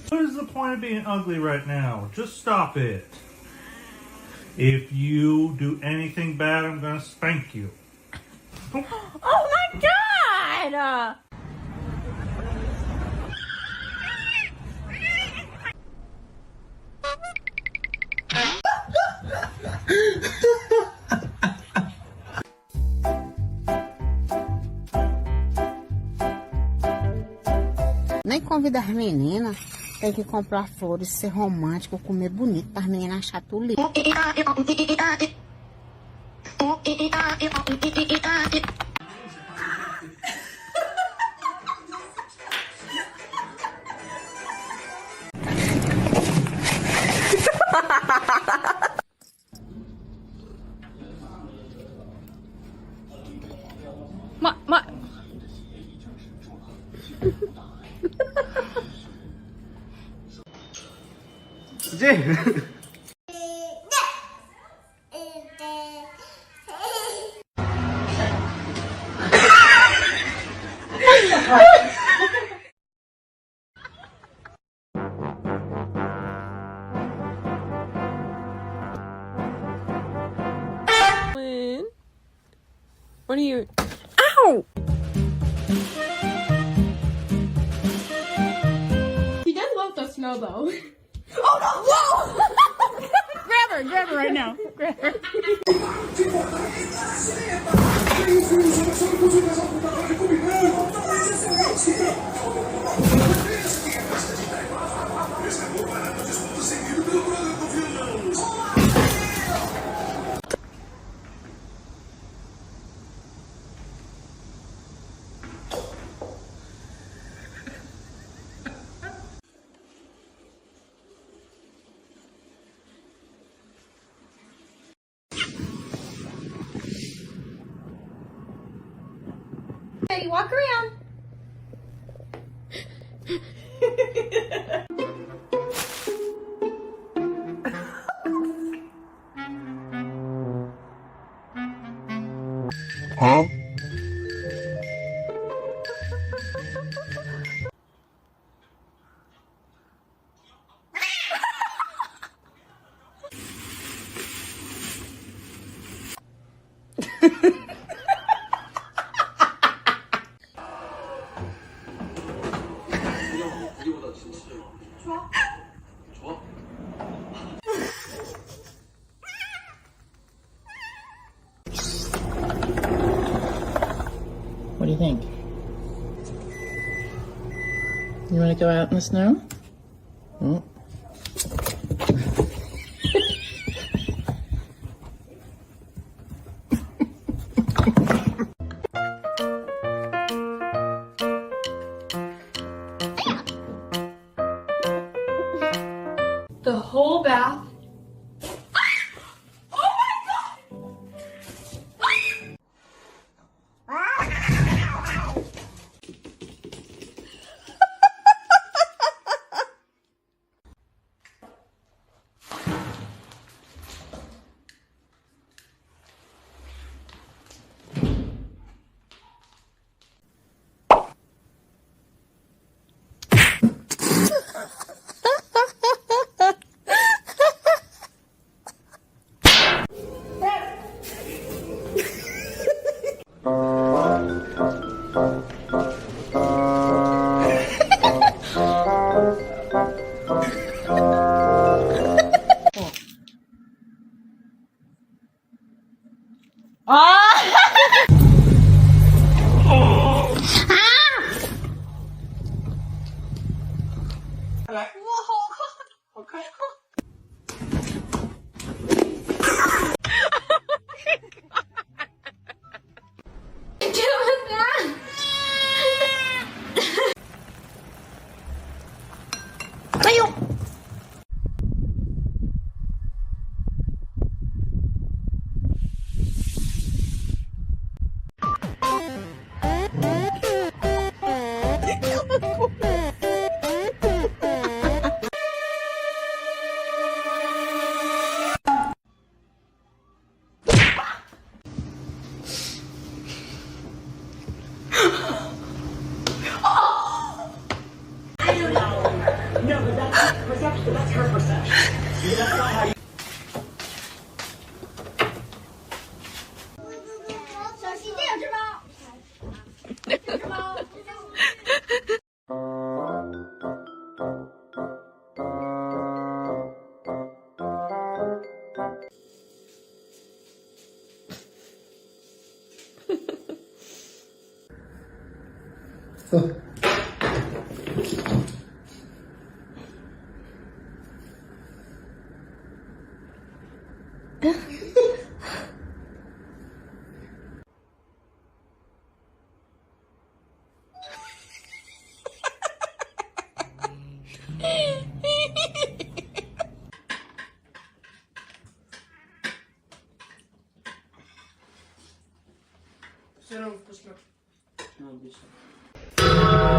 What is the point of being ugly right now? Just stop it. If you do anything bad, I'm gonna spank you. Oh my God! Nem convida as meninas. Tem que comprar flores, ser romântico, comer bonito, para as meninas achar tudo lindo. What are you? Ow! He does love the snow though. Oh no! Whoa! Grab her right now. Grab her. Hey, walk around. Huh? What do you think? You want to go out in the snow? Oh. The whole bath. No,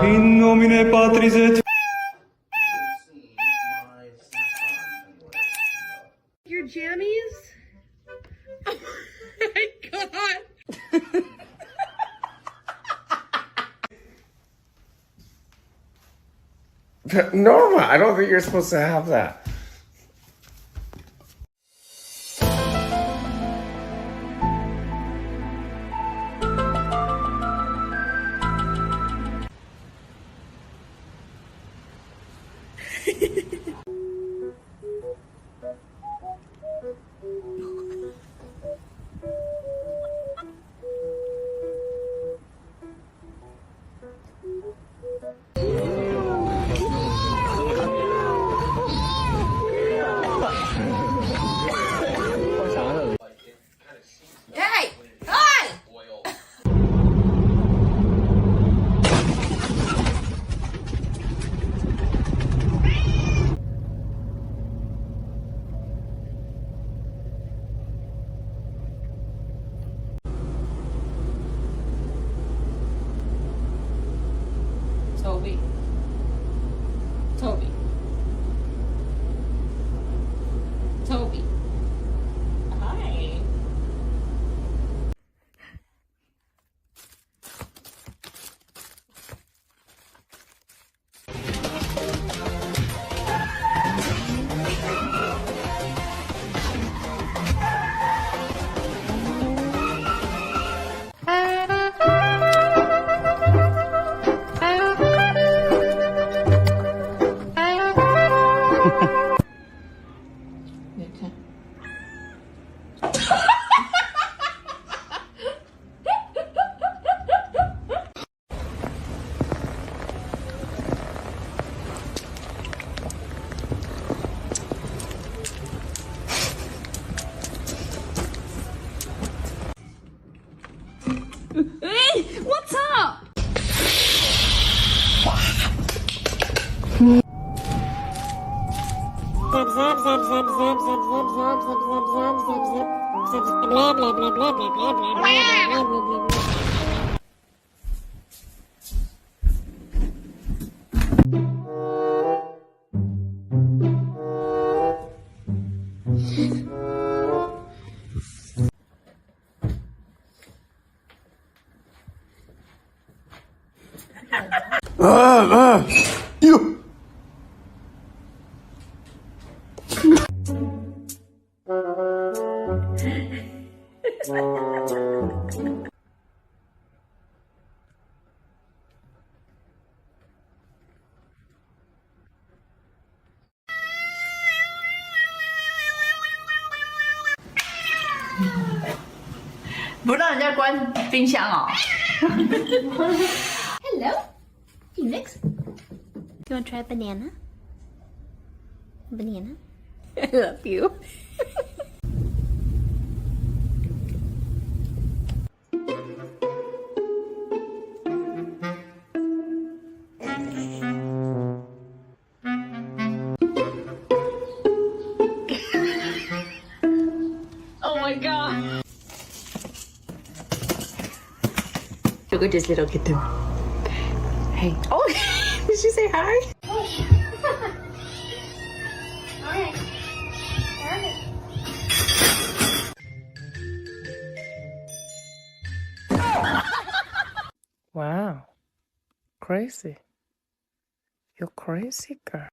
In nomine Patris et Your jammies? Oh my god! Norma, I don't think you're supposed to have that. Hey! Hey! Toby. Toby. Toby. Hi. Okay. Hey! What's up? You. Hello. Phoenix. You want to try a banana? Banana? I love you. Oh my god. Look at this little kitten. Hey. Oh, did she say hi? Wow. Crazy. You're crazy, girl.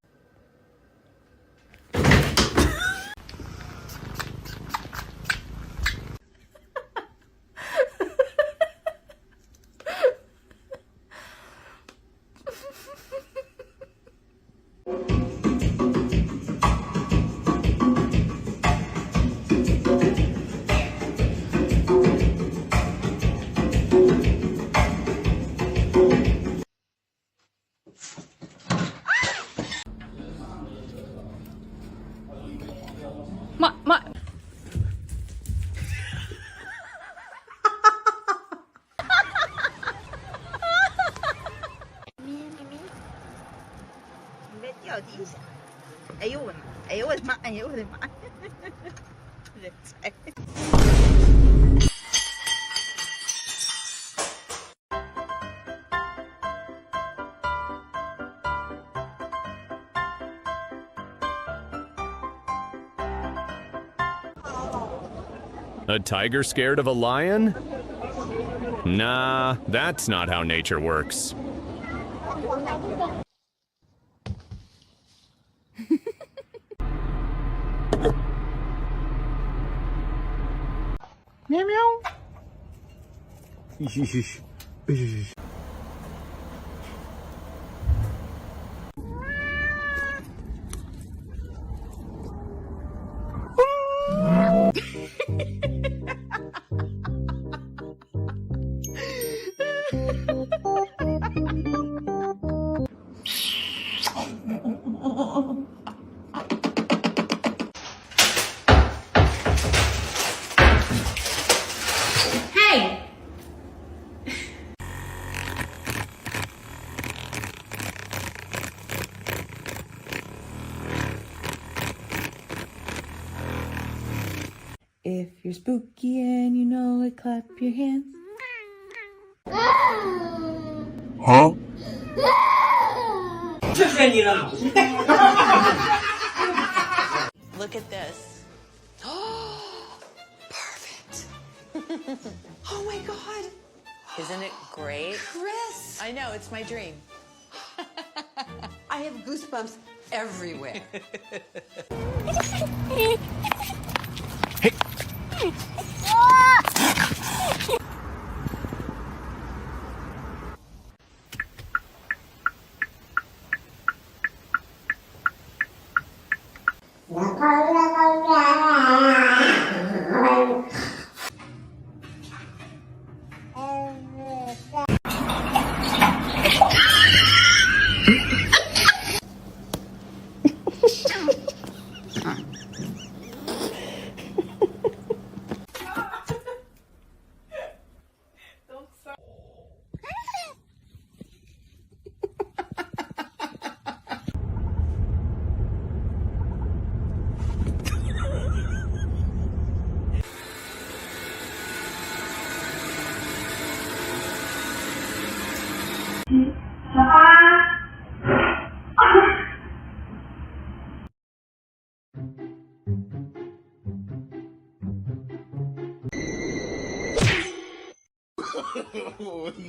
面掉地下。哎呦我的妈！哎呦我的妈！哎呦我的妈！人才。A tiger scared of a lion? Nah, that's not how nature works. Meow meow. Shh, shh, shh. Hey! If you're spooky and you know it, clap your hands. Huh? Look at this. Perfect. Oh my God. Isn't it great? Chris. I know, it's my dream. I have goosebumps everywhere.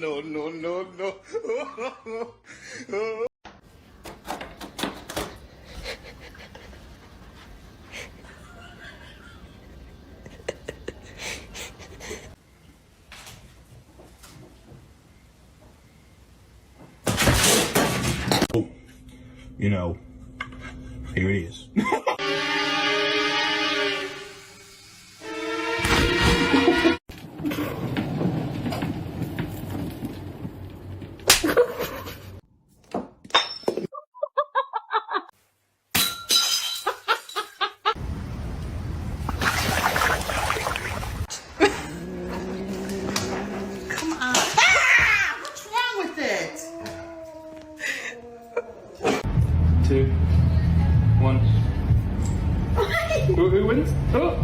No, no, no, no. You know, here it is. What's wrong with it? 2, 1. Who wins? Oh.